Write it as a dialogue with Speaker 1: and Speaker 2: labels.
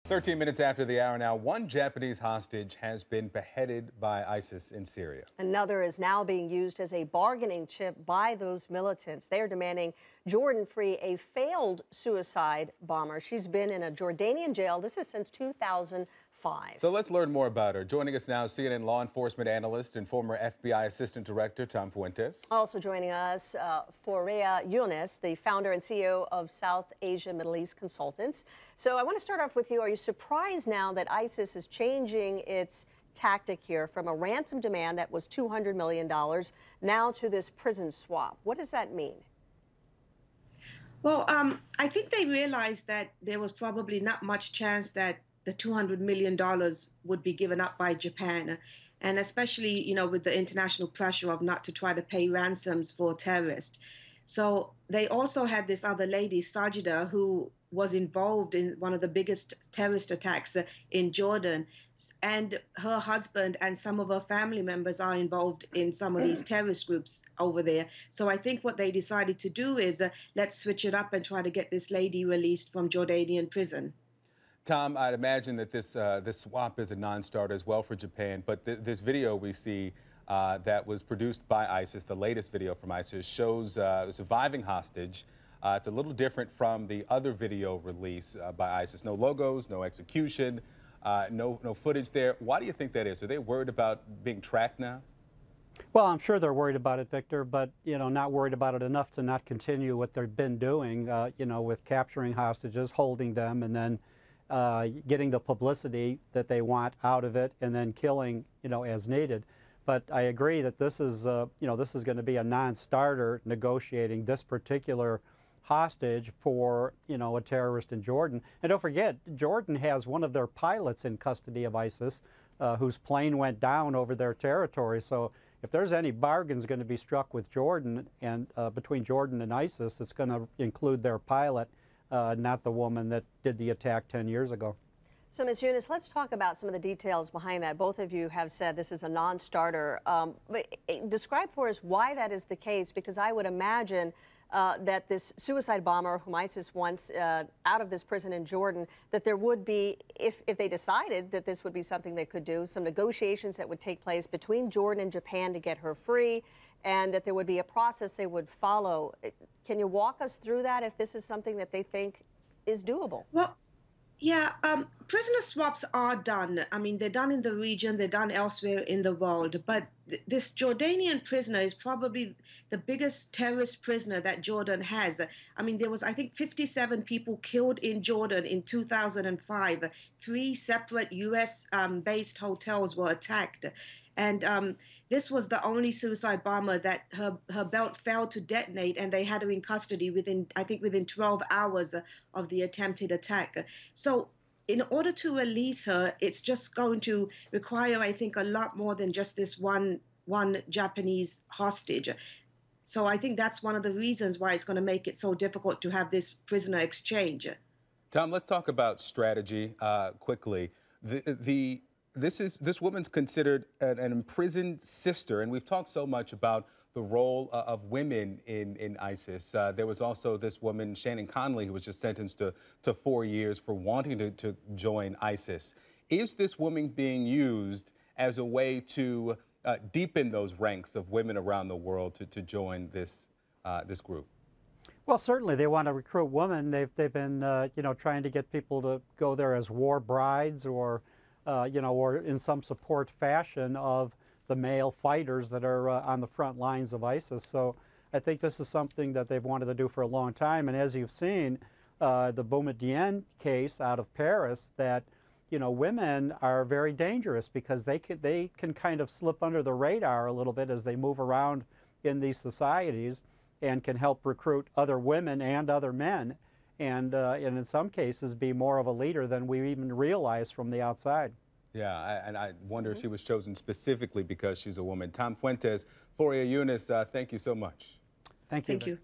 Speaker 1: 13 minutes after the hour now, one Japanese hostage has been beheaded by ISIS in Syria.
Speaker 2: Another is now being used as a bargaining chip by those militants. They are demanding Jordan free a failed suicide bomber. She's been in a Jordanian jail. This is since 2005.
Speaker 1: So let's learn more about her. Joining us now, CNN law enforcement analyst and former FBI assistant director Tom Fuentes.
Speaker 2: Also joining us, Fouria Yunus, the founder and CEO of South Asia Middle East Consultants. So I want to start off with you. Are you surprised now that ISIS is changing its tactic here from a ransom demand that was $200 million now to this prison swap? What does that mean?
Speaker 3: Well, I think they realized that there was probably not much chance that the $200 million would be given up by Japan. And especially, with the international pressure of not to try to pay ransoms for terrorists. So they also had this other lady, Sajida, who was involved in one of the biggest terrorist attacks in Jordan. And her husband and some of her family members are involved in some of these terrorist groups over there. So I think what they decided to do is let's switch it up and try to get this lady released from Jordanian prison.
Speaker 1: Tom, I'd imagine that this swap is a non-starter as well for Japan, but this video we see that was produced by ISIS, the latest video from ISIS, shows the surviving hostage. It's a little different from the other video release by ISIS. No logos, no execution, no footage there. Why do you think that is? Are they worried about being tracked now?
Speaker 4: Well, I'm sure they're worried about it, Victor, but, not worried about it enough to not continue what they've been doing, with capturing hostages, holding them, and then getting the publicity that they want out of it, and then killing, as needed. But I agree that this is, this is going to be a non-starter negotiating this particular hostage for, a terrorist in Jordan. And don't forget, Jordan has one of their pilots in custody of ISIS, whose plane went down over their territory. So if there's any bargains going to be struck with Jordan and between Jordan and ISIS, it's going to include their pilot. Not the woman that did the attack 10 years ago.
Speaker 2: So, Ms. Yunus, let's talk about some of the details behind that. Both of you have said this is a non-starter. Describe for us why that is the case, because I would imagine that this suicide bomber whom ISIS wants out of this prison in Jordan, that there would be, if they decided that this would be something they could do, some negotiations that would take place between Jordan and Japan to get her free, and that there would be a process they would follow. Can you walk us through that if this is something that they think is doable?
Speaker 3: Well, yeah, prisoner swaps are done. I mean, they're done in the region, they're done elsewhere in the world. But this Jordanian prisoner is probably the biggest terrorist prisoner that Jordan has. I mean, there was, I think, 57 people killed in Jordan in 2005. 3 separate U.S.-based hotels were attacked. And this was the only suicide bomber that her belt failed to detonate, and they had her in custody within 12 hours of the attempted attack. So in order to release her, it's just going to require, I think, a lot more than just this one Japanese hostage. So I think that's one of the reasons why it's going to make it so difficult to have this prisoner exchange.
Speaker 1: Tom, let's talk about strategy quickly. This woman's considered an imprisoned sister, and we've talked so much about the role of women in ISIS. There was also this woman, Shannon Conley, who was just sentenced to 4 years for wanting to join ISIS. Is this woman being used as a way to deepen those ranks of women around the world to join this group?
Speaker 4: Well, certainly they want to recruit women. They've been trying to get people to go there as war brides or or in some support fashion of the male fighters that are on the front lines of ISIS. So I think this is something that they've wanted to do for a long time. And as you've seen, the Boumediene case out of Paris, that women are very dangerous because they can kind of slip under the radar a little bit as they move around in these societies and can help recruit other women and other men. And in some cases be more of a leader than we even realize from the outside.
Speaker 1: Yeah, and I wonder if she was chosen specifically because she's a woman. Tom Fuentes, Fouria Yunus, thank you so much.
Speaker 4: Thank you.
Speaker 3: Thank you.